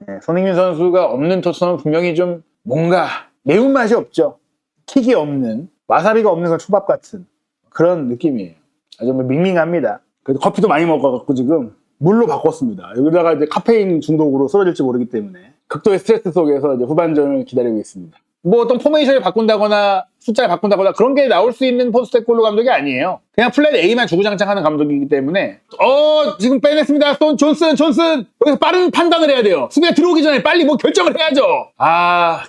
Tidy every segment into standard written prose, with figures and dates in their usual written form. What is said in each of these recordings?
네, 손흥민 선수가 없는 토트넘은 분명히 좀 뭔가 매운맛이 없죠. 킥이 없는, 와사비가 없는 건 초밥 같은 그런 느낌이에요. 아주 밍밍합니다. 그래도 커피도 많이 먹어갖고 지금 물로 바꿨습니다. 여기다가 이제 카페인 중독으로 쓰러질지 모르기 때문에 극도의 스트레스 속에서 이제 후반전을 기다리고 있습니다. 뭐 어떤 포메이션을 바꾼다거나 숫자를 바꾼다거나 그런 게 나올 수 있는 포스테콜로 감독이 아니에요. 그냥 플랜 A만 주구장창하는 감독이기 때문에 지금 빼냈습니다. 존슨 여기서 빠른 판단을 해야 돼요. 수비가 들어오기 전에 빨리 뭐 결정을 해야죠.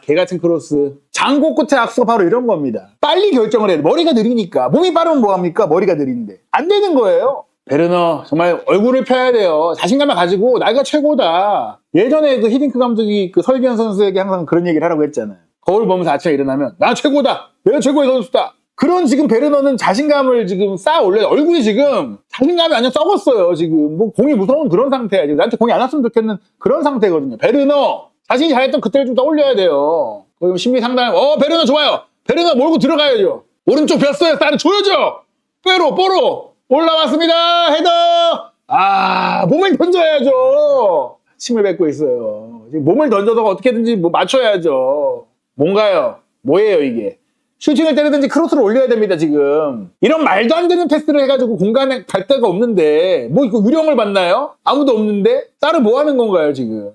개같은 크로스. 장고 끝에 악수가 바로 이런 겁니다. 빨리 결정을 해야 돼. 머리가 느리니까. 몸이 빠르면 뭐합니까? 머리가 느린데. 안 되는 거예요. 베르너 정말 얼굴을 펴야 돼요. 자신감을 가지고 나가 최고다. 예전에 그 히딩크 감독이 그 설기현 선수에게 항상 그런 얘기를 하라고 했잖아요. 거울 보면서 아침에 일어나면 나 최고다. 내가 최고의 선수다. 그런 지금 베르너는 자신감을 지금 쌓아 올려요. 얼굴이 지금 자신감이 완전 썩었어요. 지금 뭐 공이 무서운 그런 상태야. 지금 나한테 공이 안 왔으면 좋겠는 그런 상태거든요. 베르너 자신이 잘했던 그때를 좀 떠올려야 돼요. 그럼 심리 상담. 베르너 좋아요. 베르너 몰고 들어가야죠. 오른쪽 벽서에 쌀을 조여줘. 뽀로 올라왔습니다. 헤더. 몸을 던져야죠. 침을 뱉고 있어요. 지금 몸을 던져서 어떻게든지 뭐 맞춰야죠. 뭔가요? 뭐예요 이게? 슈팅을 때리든지 크로스를 올려야 됩니다 지금. 이런 말도 안 되는 패스를 해가지고 공간에 갈 데가 없는데 뭐 이거 유령을 봤나요? 아무도 없는데 쌀을 뭐 하는 건가요 지금?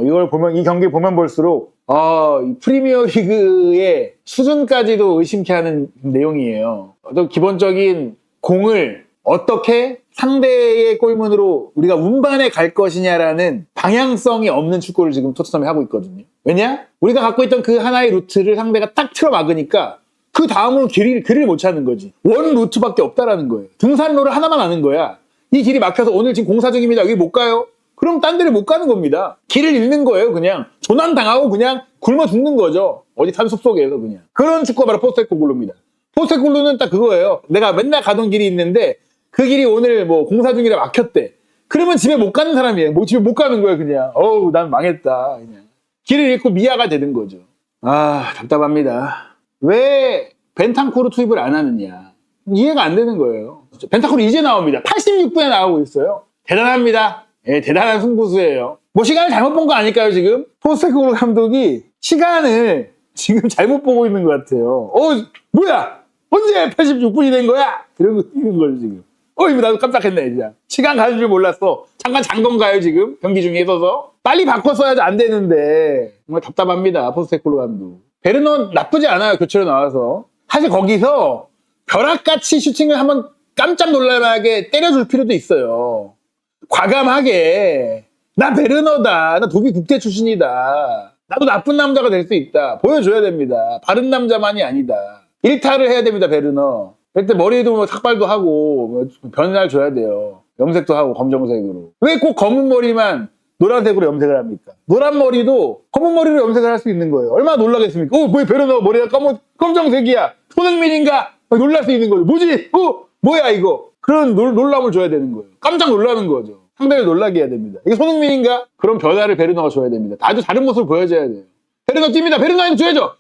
이걸 보면 이 경기 보면 볼수록 이 프리미어 리그의 수준까지도 의심케 하는 내용이에요. 어떤 기본적인 공을 어떻게 상대의 골문으로 우리가 운반해 갈 것이냐라는 방향성이 없는 축구를 지금 토트넘이 하고 있거든요. 왜냐? 우리가 갖고 있던 그 하나의 루트를 상대가 딱 틀어 막으니까 그 다음으로 길을 못 찾는 거지. 원 루트밖에 없다라는 거예요. 등산로를 하나만 아는 거야. 이 길이 막혀서 오늘 지금 공사 중입니다. 여기 못 가요? 그럼 딴 데를 못 가는 겁니다. 길을 잃는 거예요. 그냥 조난당하고 그냥 굶어 죽는 거죠. 어디 산숲 속에서 그냥. 그런 축구가 바로 포스테코글루입니다. 포스테코글루는 딱 그거예요. 내가 맨날 가던 길이 있는데 그 길이 오늘 뭐 공사 중이라 막혔대. 그러면 집에 못 가는 사람이에요. 뭐 집에 못 가는 거예요, 그냥. 난 망했다. 그냥. 길을 잃고 미아가 되는 거죠. 답답합니다. 왜 벤탄쿠르 투입을 안 하느냐. 이해가 안 되는 거예요. 벤탄쿠르 이제 나옵니다. 86분에 나오고 있어요. 대단합니다. 예, 대단한 승부수예요. 뭐 시간을 잘못 본 거 아닐까요, 지금? 포스테코글루 감독이 시간을 지금 잘못 보고 있는 것 같아요. 뭐야? 언제 86분이 된 거야? 이런 걸 지금. 나도 깜짝했네, 진짜. 시간 가는 줄 몰랐어. 잠깐 잔 건가요, 지금? 경기 중에 있어서? 빨리 바꿨어야지 안 되는데. 정말 답답합니다, 포스테코글루 감독. 베르너 나쁘지 않아요, 교체로 나와서. 사실 거기서 벼락같이 슈팅을 한번 깜짝 놀랄만하게 때려줄 필요도 있어요. 과감하게. 나 베르너다. 나 독일 국대 출신이다. 나도 나쁜 남자가 될 수 있다. 보여줘야 됩니다. 바른 남자만이 아니다. 일탈을 해야 됩니다, 베르너. 그때 머리에도 뭐 삭발도 하고 변화를 줘야 돼요. 염색도 하고 검정색으로. 왜 꼭 검은 머리만 노란색으로 염색을 합니까? 노란 머리도 검은 머리로 염색을 할 수 있는 거예요. 얼마나 놀라겠습니까? 왜 베르너 머리가 검정색이야? 손흥민인가? 놀랄 수 있는 거죠. 뭐지? 뭐야 이거? 그런 놀람을 줘야 되는 거예요. 깜짝 놀라는 거죠. 상대를 놀라게 해야 됩니다. 이게 손흥민인가? 그런 변화를 베르너가 줘야 됩니다. 아주 다른 모습을 보여줘야 돼요. 베르너 뜁니다. 베르너한테 줘야죠.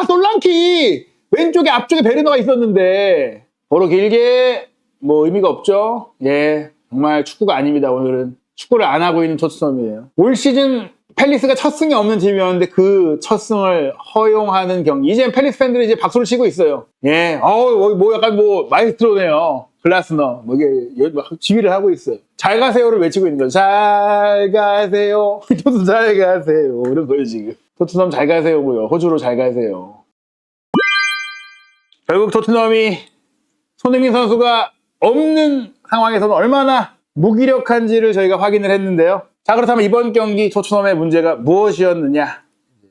솔랑키! 왼쪽에 앞쪽에 베르너가 있었는데 도로 길게 뭐 의미가 없죠. 예, 정말 축구가 아닙니다. 오늘은 축구를 안 하고 있는 토트넘이에요. 올 시즌 팰리스가 첫 승이 없는 팀이었는데 그 첫 승을 허용하는 경기. 이제 팰리스 팬들이 이제 박수를 치고 있어요. 예, 뭐 약간 뭐 마이스트로네요. 글라스너 뭐 이게 지휘를 하고 있어요. 잘 가세요를 외치고 있는 거죠. 잘 가세요. 토트넘 잘 가세요. 이런 거예요 지금. 토트넘 잘 가세요고요. 호주로 잘 가세요. 결국 토트넘이 손흥민 선수가 없는 상황에서는 얼마나 무기력한지를 저희가 확인을 했는데요. 자, 그렇다면 이번 경기 토트넘의 문제가 무엇이었느냐.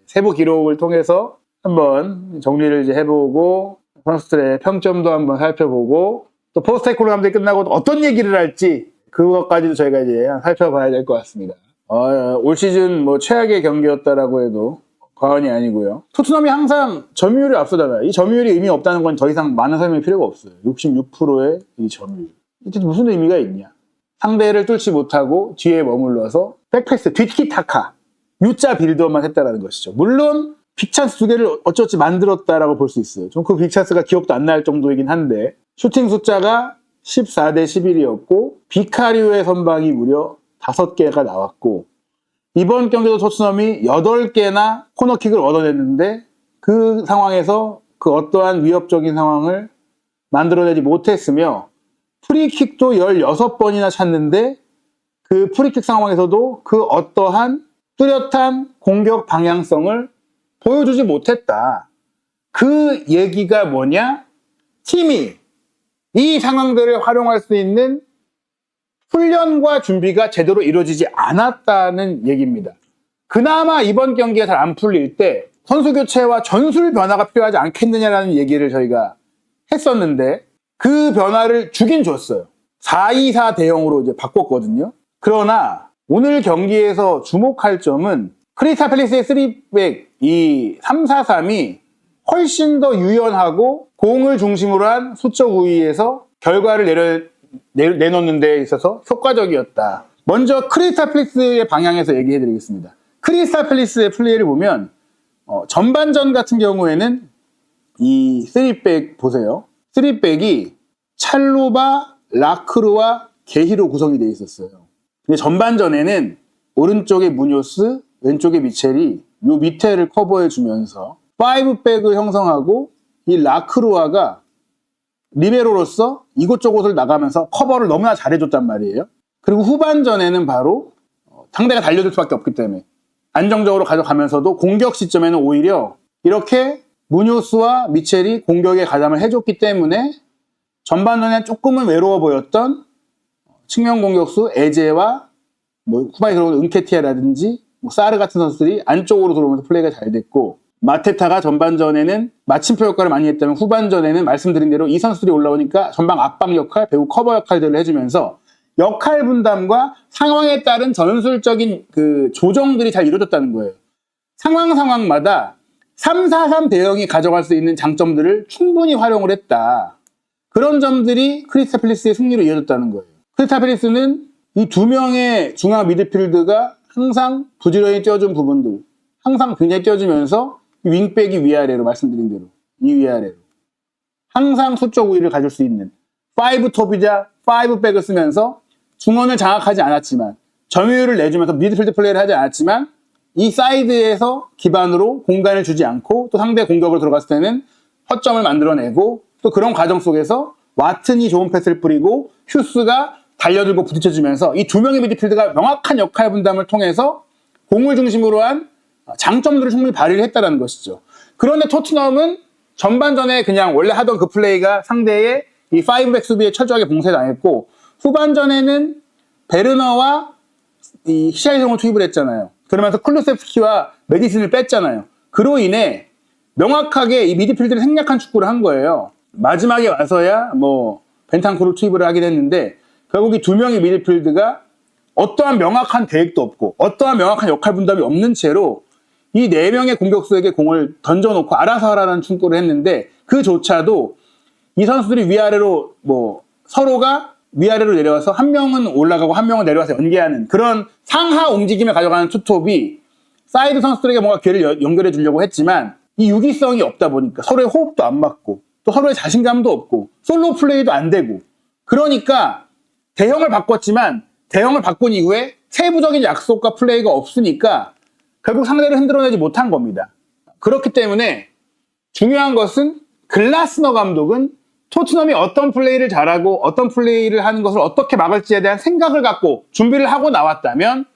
세부 기록을 통해서 한번 정리를 이제 해보고 선수들의 평점도 한번 살펴보고 또 포스테코글루 감독이 끝나고 어떤 얘기를 할지 그것까지도 저희가 이제 살펴봐야 될 것 같습니다. 올 시즌 뭐 최악의 경기였다라고 해도 과언이 아니고요. 토트넘이 항상 점유율이 앞서잖아요. 이 점유율이 의미 없다는 건 더 이상 많은 설명이 필요가 없어요. 66%의 이 점유율. 이게 무슨 의미가 있냐. 상대를 뚫지 못하고 뒤에 머물러서 백패스, 뒷키타카, U자 빌드업만 했다라는 것이죠. 물론 빅찬스 2개를 어쩌지 만들었다라고 볼 수 있어요. 좀 그 빅찬스가 기억도 안 날 정도이긴 한데 슈팅 숫자가 14대 11이었고 비카리오의 선방이 무려 5개가 나왔고 이번 경기도 토트넘이 8개나 코너킥을 얻어냈는데 그 상황에서 그 어떠한 위협적인 상황을 만들어내지 못했으며 프리킥도 16번이나 찼는데 그 프리킥 상황에서도 그 어떠한 뚜렷한 공격 방향성을 보여주지 못했다. 그 얘기가 뭐냐? 팀이 이 상황들을 활용할 수 있는 훈련과 준비가 제대로 이루어지지 않았다는 얘기입니다. 그나마 이번 경기가 잘 안 풀릴 때 선수 교체와 전술 변화가 필요하지 않겠느냐라는 얘기를 저희가 했었는데 그 변화를 주긴 줬어요. 4-2-4 대형으로 이제 바꿨거든요. 그러나 오늘 경기에서 주목할 점은 크리스탈 팰리스의 3백 이 3-4-3이 훨씬 더 유연하고 공을 중심으로 한 수적 우위에서 결과를 내놓는 데 있어서 효과적이었다. 먼저 크리스탈 팰리스의 방향에서 얘기해 드리겠습니다. 크리스탈 팰리스의 플레이를 보면 전반전 같은 경우에는 이 3백 보세요. 3백이 찰로바, 라크루와 게히로 구성이 되어 있었어요. 근데 전반전에는 오른쪽에 무뇨스, 왼쪽에 미첼이 요 밑에를 커버해 주면서 5백을 형성하고 이 라크루아가 리베로로서 이곳저곳을 나가면서 커버를 너무나 잘해줬단 말이에요. 그리고 후반전에는 바로 상대가 달려들 수밖에 없기 때문에 안정적으로 가져가면서도 공격 시점에는 오히려 이렇게 무뇨스와 미첼이 공격에 가담을 해줬기 때문에 전반전에 조금은 외로워 보였던 측면 공격수 에제와 후반에 들어온 은케티아라든지 사르 같은 선수들이 안쪽으로 들어오면서 플레이가 잘 됐고 마테타가 전반전에는 마침표 역할을 많이 했다면 후반전에는 말씀드린 대로 이 선수들이 올라오니까 전방 압박 역할, 배우 커버 역할들을 해주면서 역할 분담과 상황에 따른 전술적인 그 조정들이 잘 이루어졌다는 거예요. 상황마다 3-4-3 대형이 가져갈 수 있는 장점들을 충분히 활용을 했다. 그런 점들이 크리스탈 팰리스의 승리로 이어졌다는 거예요. 크리스탈 팰리스는 이 2명의 중앙 미드필드가 항상 부지런히 뛰어준 부분들, 항상 굉장히 뛰어주면서 윙백이 위아래로 말씀드린 대로 이 위아래로 항상 수적 우위를 가질 수 있는 5톱이자 5백을 쓰면서 중원을 장악하지 않았지만 점유율을 내주면서 미드필드 플레이를 하지 않았지만 이 사이드에서 기반으로 공간을 주지 않고 또 상대 공격을 들어갔을 때는 허점을 만들어내고 또 그런 과정 속에서 와튼이 좋은 패스를 뿌리고 휴스가 달려들고 부딪혀주면서 이 2명의 미드필드가 명확한 역할 분담을 통해서 공을 중심으로 한 장점들을 충분히 발휘를 했다는 것이죠. 그런데 토트넘은 전반전에 그냥 원래 하던 그 플레이가 상대의 이 5백 수비에 철저하게 봉쇄당했고 후반전에는 베르너와 이 히샬리송을 투입을 했잖아요. 그러면서 클루세프스키와 메디슨을 뺐잖아요. 그로 인해 명확하게 이 미드필드를 생략한 축구를 한 거예요. 마지막에 와서야 벤탄쿠르를 투입을 하긴 했는데 결국 이 2명의 미드필드가 어떠한 명확한 계획도 없고 어떠한 명확한 역할 분담이 없는 채로 이 4명의 공격수에게 공을 던져놓고 알아서 하라는 축구를 했는데 그조차도 이 선수들이 위아래로 서로가 위아래로 내려와서 한 명은 올라가고 한 명은 내려와서 연계하는 그런 상하 움직임을 가져가는 투톱이 사이드 선수들에게 뭔가 기회를 연결해 주려고 했지만 이 유기성이 없다 보니까 서로의 호흡도 안 맞고 또 서로의 자신감도 없고 솔로 플레이도 안 되고 그러니까 대형을 바꿨지만 대형을 바꾼 이후에 세부적인 약속과 플레이가 없으니까 결국 상대를 흔들어내지 못한 겁니다. 그렇기 때문에 중요한 것은 글라스너 감독은 토트넘이 어떤 플레이를 잘하고 어떤 플레이를 하는 것을 어떻게 막을지에 대한 생각을 갖고 준비를 하고 나왔다면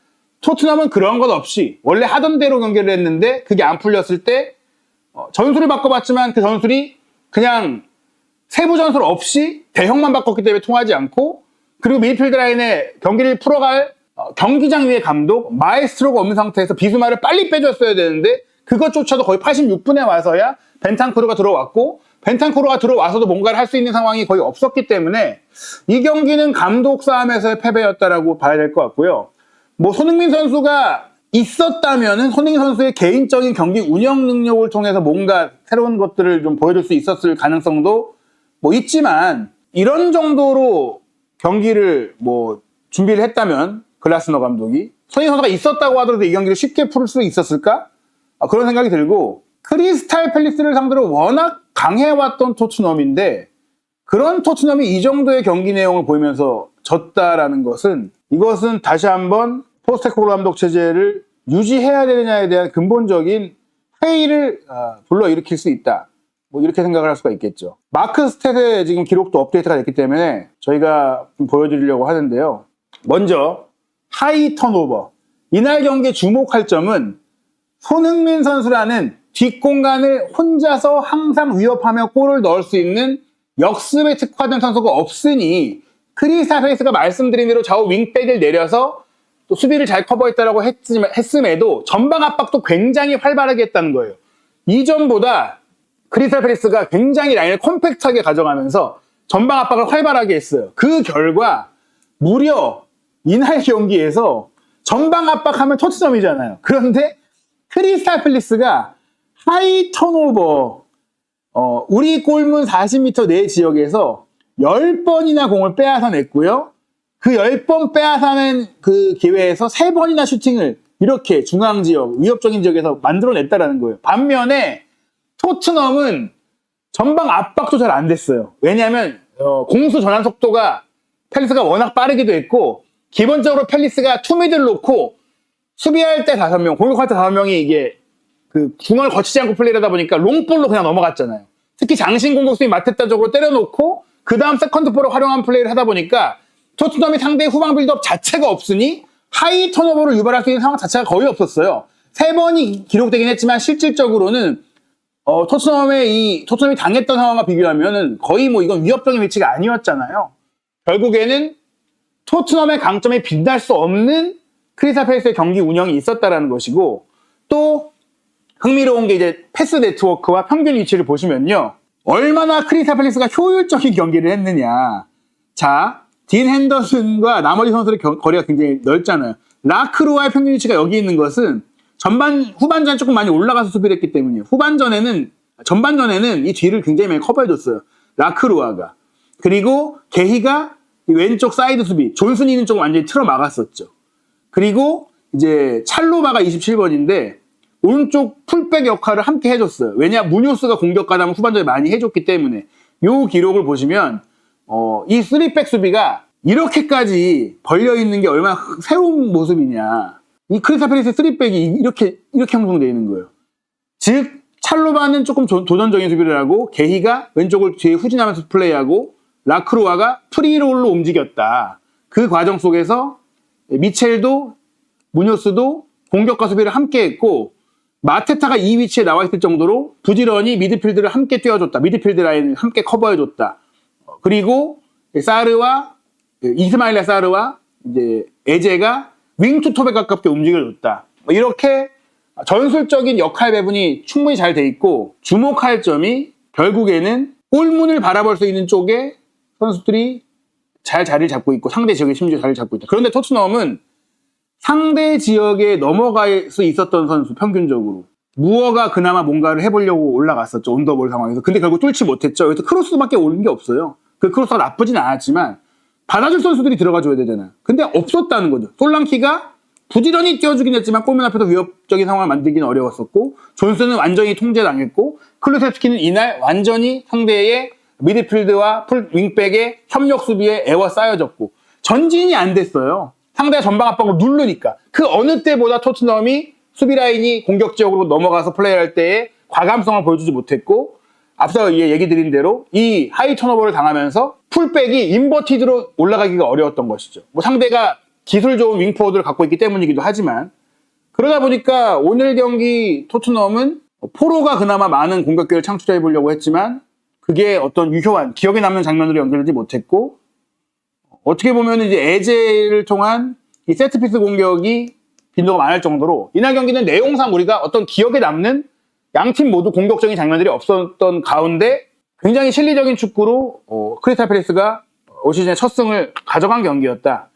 토트넘은 그런 것 없이 원래 하던 대로 경기를 했는데 그게 안 풀렸을 때 전술을 바꿔봤지만 그 전술이 그냥 세부 전술 없이 대형만 바꿨기 때문에 통하지 않고 그리고 미드필드 라인에 경기를 풀어갈 경기장 위의 감독, 마에스트로가 없는 상태에서 비수마를 빨리 빼줬어야 되는데 그것조차도 거의 86분에 와서야 벤탄쿠르가 들어왔고 벤탄쿠르가 들어와서도 뭔가를 할 수 있는 상황이 거의 없었기 때문에 이 경기는 감독 싸움에서의 패배였다라고 봐야 될 것 같고요. 손흥민 선수가 있었다면은 손흥민 선수의 개인적인 경기 운영 능력을 통해서 뭔가 새로운 것들을 좀 보여줄 수 있었을 가능성도 있지만 이런 정도로 경기를 준비를 했다면 글라스너 감독이 손흥민 선수가 있었다고 하더라도 이 경기를 쉽게 풀 수 있었을까? 그런 생각이 들고 크리스탈 팰리스를 상대로 워낙 강해왔던 토트넘인데 그런 토트넘이 이 정도의 경기 내용을 보이면서 졌다라는 것은 이것은 다시 한번 포스테코글루 감독 체제를 유지해야 되느냐에 대한 근본적인 회의를 불러일으킬 수 있다. 뭐 이렇게 생각을 할 수가 있겠죠. 마크 스탯의 지금 기록도 업데이트가 됐기 때문에 저희가 좀 보여드리려고 하는데요. 먼저 하이 턴오버. 이날 경기에 주목할 점은 손흥민 선수라는 뒷공간을 혼자서 항상 위협하며 골을 넣을 수 있는 역습에 특화된 선수가 없으니 크리스탈 팰리스가 말씀드린 대로 좌우 윙백을 내려서 또 수비를 잘 커버했다라고 했음에도 전방 압박도 굉장히 활발하게 했다는 거예요. 이전보다 크리스탈 팰리스가 굉장히 라인을 컴팩트하게 가져가면서 전방 압박을 활발하게 했어요. 그 결과 무려 이날 경기에서 전방 압박하면 터치점이잖아요. 그런데 크리스탈 팰리스가 하이 턴오버, 우리 골문 40m 내 지역에서 10번이나 공을 빼앗아 냈고요. 그 10번 빼앗아낸 그 기회에서 3번이나 슈팅을 이렇게 중앙 지역, 위협적인 지역에서 만들어냈다라는 거예요. 반면에 토트넘은 전방 압박도 잘 안 됐어요. 왜냐하면 공수 전환 속도가 팰리스가 워낙 빠르기도 했고, 기본적으로 팰리스가 투미드를 놓고 수비할 때 5명, 공격할 때 5명이 이게 그 중앙을 거치지 않고 플레이를 하다 보니까 롱볼로 그냥 넘어갔잖아요. 특히 장신 공격수이 마테타 쪽으로 때려놓고 그 다음 세컨드볼을 활용한 플레이를 하다 보니까 토트넘이 상대의 후방 빌드업 자체가 없으니 하이 턴오버를 유발할 수 있는 상황 자체가 거의 없었어요. 3번이 기록되긴 했지만 실질적으로는 토트넘이 당했던 상황과 비교하면은 거의 뭐 이건 위협적인 위치가 아니었잖아요. 결국에는 토트넘의 강점이 빛날 수 없는 크리스탈 팰리스의 경기 운영이 있었다라는 것이고, 또 흥미로운 게 이제 패스 네트워크와 평균 위치를 보시면요. 얼마나 크리스탈 팰리스가 효율적인 경기를 했느냐. 자, 딘 핸더슨과 나머지 선수들의 거리가 굉장히 넓잖아요. 라크루아의 평균 위치가 여기 있는 것은 후반전에 조금 많이 올라가서 수비를 했기 때문이에요. 전반전에는 이 뒤를 굉장히 많이 커버해줬어요. 라크루아가. 그리고 게히가 왼쪽 사이드 수비, 존슨이 있는 쪽을 완전히 틀어 막았었죠. 그리고 이제 찰로바가 27번인데 오른쪽 풀백 역할을 함께 해줬어요. 왜냐, 무뇨스가 공격 가담을 후반전에 많이 해줬기 때문에. 요 기록을 보시면 이 3백 수비가 이렇게까지 벌려있는 게 얼마나 새로운 모습이냐. 이 크리스탈 팰리스의 3백이 이렇게 형성되어 있는 거예요. 즉 찰로바는 조금 도전적인 수비를 하고, 게히가 왼쪽을 뒤에 후진하면서 플레이하고, 라크루아가 프리롤로 움직였다. 그 과정 속에서 미첼도 무뇨스도 공격과 수비를 함께 했고, 마테타가 이 위치에 나와 있을 정도로 부지런히 미드필드를 함께 뛰어줬다. 미드필드 라인을 함께 커버해줬다. 그리고 이스마일라 사르와 이제 에제가 윙투톱에 가깝게 움직여줬다. 이렇게 전술적인 역할 배분이 충분히 잘 돼 있고, 주목할 점이 결국에는 골문을 바라볼 수 있는 쪽에 선수들이 잘 자리를 잡고 있고, 상대 지역에 심지어 자리를 잡고 있다. 그런데 토트넘은 상대 지역에 넘어갈 수 있었던 선수, 평균적으로 무어가 그나마 뭔가를 해보려고 올라갔었죠. 온더볼 상황에서. 근데 결국 뚫지 못했죠. 그래서 크로스밖에 오는 게 없어요. 그 크로스가 나쁘진 않았지만 받아줄 선수들이 들어가줘야 되잖아요. 근데 없었다는 거죠. 솔랑키가 부지런히 뛰어주긴 했지만 골문 앞에서 위협적인 상황을 만들기는 어려웠었고, 존슨은 완전히 통제당했고, 클루세스키는 이날 완전히 상대의 미드필드와 윙백의 협력 수비에 에워싸여졌고, 전진이 안 됐어요. 상대가 전방 압박을 누르니까. 그 어느 때보다 토트넘이 수비 라인이 공격 지역으로 넘어가서 플레이할 때의 과감성을 보여주지 못했고, 앞서 얘기 드린 대로 이 하이 턴오버를 당하면서 풀백이 인버티드로 올라가기가 어려웠던 것이죠. 뭐 상대가 기술 좋은 윙포워드를 갖고 있기 때문이기도 하지만, 그러다 보니까 오늘 경기 토트넘은 포로가 그나마 많은 공격 기회를 창출해 보려고 했지만 그게 어떤 유효한 기억에 남는 장면으로 연결되지 못했고, 어떻게 보면 이제 에제를 통한 이 세트피스 공격이 빈도가 많을 정도로 이날 경기는 내용상 우리가 어떤 기억에 남는 양팀 모두 공격적인 장면들이 없었던 가운데 굉장히 실리적인 축구로 크리스탈 팰리스가 올 시즌의 첫 승을 가져간 경기였다.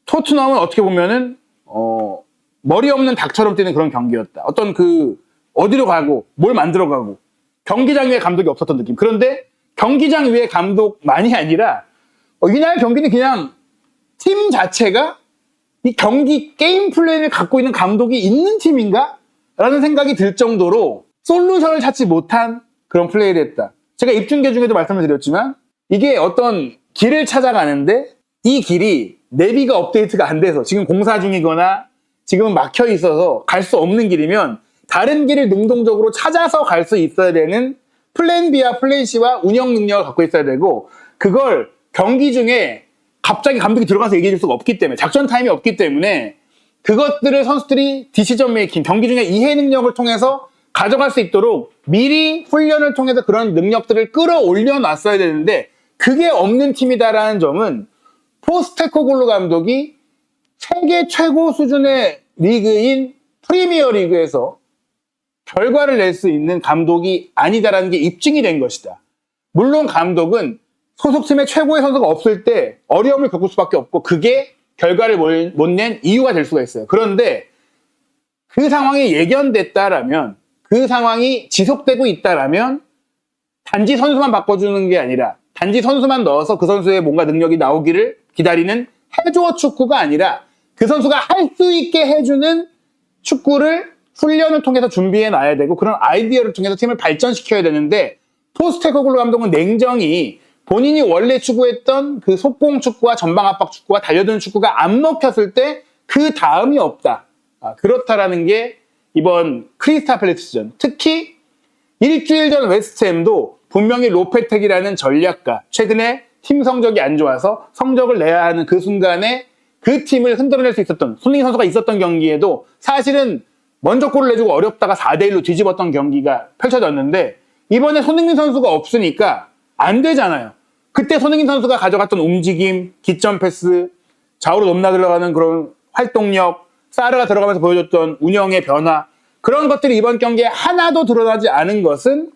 토트넘은 어떻게 보면은 머리 없는 닭처럼 뛰는 그런 경기였다. 어떤 어디로 가고 뭘 만들어가고 경기장 위에 감독이 없었던 느낌. 그런데 경기장 위에 감독만이 아니라 이날 경기는 그냥 팀 자체가 이 경기 게임 플랜을 갖고 있는 감독이 있는 팀인가? 라는 생각이 들 정도로 솔루션을 찾지 못한 그런 플레이를 했다. 제가 입중계 중에도 말씀을 드렸지만 이게 어떤 길을 찾아가는데 이 길이 내비가 업데이트가 안 돼서 지금 공사 중이거나 지금은 막혀 있어서 갈 수 없는 길이면 다른 길을 능동적으로 찾아서 갈 수 있어야 되는 플랜 B와 플랜 C와 운영 능력을 갖고 있어야 되고, 그걸 경기 중에 갑자기 감독이 들어가서 얘기해 줄 수가 없기 때문에, 작전 타임이 없기 때문에 그것들을 선수들이 디시전 메이킹, 경기 중에 이해 능력을 통해서 가져갈 수 있도록 미리 훈련을 통해서 그런 능력들을 끌어올려 놨어야 되는데, 그게 없는 팀이다라는 점은 포스테코글루 감독이 세계 최고 수준의 리그인 프리미어 리그에서 결과를 낼 수 있는 감독이 아니다라는 게 입증이 된 것이다. 물론 감독은 소속팀의 최고의 선수가 없을 때 어려움을 겪을 수밖에 없고, 그게 결과를 못 낸 이유가 될 수가 있어요. 그런데 그 상황이 예견됐다라면, 그 상황이 지속되고 있다라면 단지 선수만 바꿔주는 게 아니라, 단지 선수만 넣어서 그 선수의 뭔가 능력이 나오기를 기다리는 해줘 축구가 아니라, 그 선수가 할 수 있게 해주는 축구를 훈련을 통해서 준비해 놔야 되고, 그런 아이디어를 통해서 팀을 발전시켜야 되는데, 포스테코글루 감독은 냉정히 본인이 원래 추구했던 그 속공 축구와 전방 압박 축구와 달려드는 축구가 안 먹혔을 때 그 다음이 없다. 그렇다라는 게 이번 크리스탈 팰리스전, 특히 일주일 전 웨스트햄도 분명히 로페텍이라는 전략가, 최근에 팀 성적이 안 좋아서 성적을 내야 하는 그 순간에 그 팀을 흔들어낼 수 있었던 손흥민 선수가 있었던 경기에도 사실은 먼저 골을 내주고 어렵다가 4대1로 뒤집었던 경기가 펼쳐졌는데, 이번에 손흥민 선수가 없으니까 안 되잖아요. 그때 손흥민 선수가 가져갔던 움직임, 기점 패스, 좌우로 넘나 들어가는 그런 활동력, 사르가 들어가면서 보여줬던 운영의 변화, 그런 것들이 이번 경기에 하나도 드러나지 않은 것은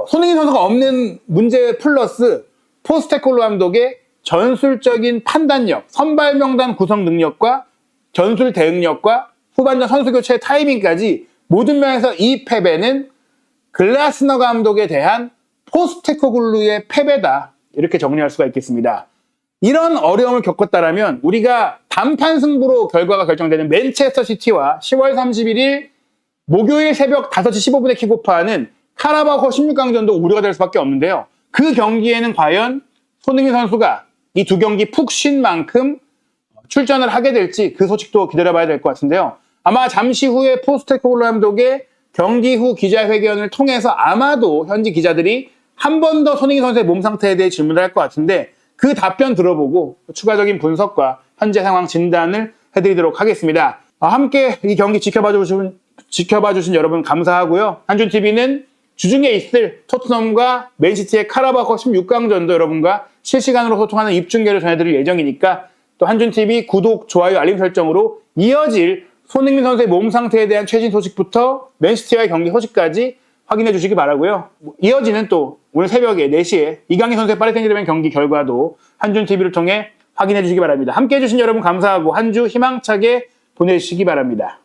손흥민 선수가 없는 문제 플러스 포스테코글루 감독의 전술적인 판단력, 선발 명단 구성 능력과 전술 대응력과 후반전 선수 교체 타이밍까지 모든 면에서 이 패배는 글라스너 감독에 대한 포스테코글루의 패배다, 이렇게 정리할 수가 있겠습니다. 이런 어려움을 겪었다라면 우리가 단판 승부로 결과가 결정되는 맨체스터 시티와 10월 31일 목요일 새벽 5시 15분에 킥오프하는 카라바오 16강전도 우려가 될 수밖에 없는데요. 그 경기에는 과연 손흥민 선수가 이 두 경기 푹 쉰 만큼 출전을 하게 될지, 그 소식도 기다려봐야 될 것 같은데요. 아마 잠시 후에 포스테코글루 감독의 경기 후 기자회견을 통해서 아마도 현지 기자들이 한 번 더 손흥민 선수의 몸 상태에 대해 질문을 할 것 같은데, 그 답변 들어보고 추가적인 분석과 현재 상황 진단을 해드리도록 하겠습니다. 함께 이 경기 지켜봐 주신 여러분 감사하고요. 한준TV는 주중에 있을 토트넘과 맨시티의 카라바오 16강전도 여러분과 실시간으로 소통하는 입중계를 전해드릴 예정이니까, 또 한준TV 구독, 좋아요, 알림 설정으로 이어질 손흥민 선수의 몸 상태에 대한 최신 소식부터 맨시티와의 경기 소식까지 확인해 주시기 바라고요. 이어지는 또 오늘 새벽에 4시에 이강인 선수의 파리 생제르맹 경기 결과도 한준TV를 통해 확인해 주시기 바랍니다. 함께 해주신 여러분 감사하고 한 주 희망차게 보내시기 바랍니다.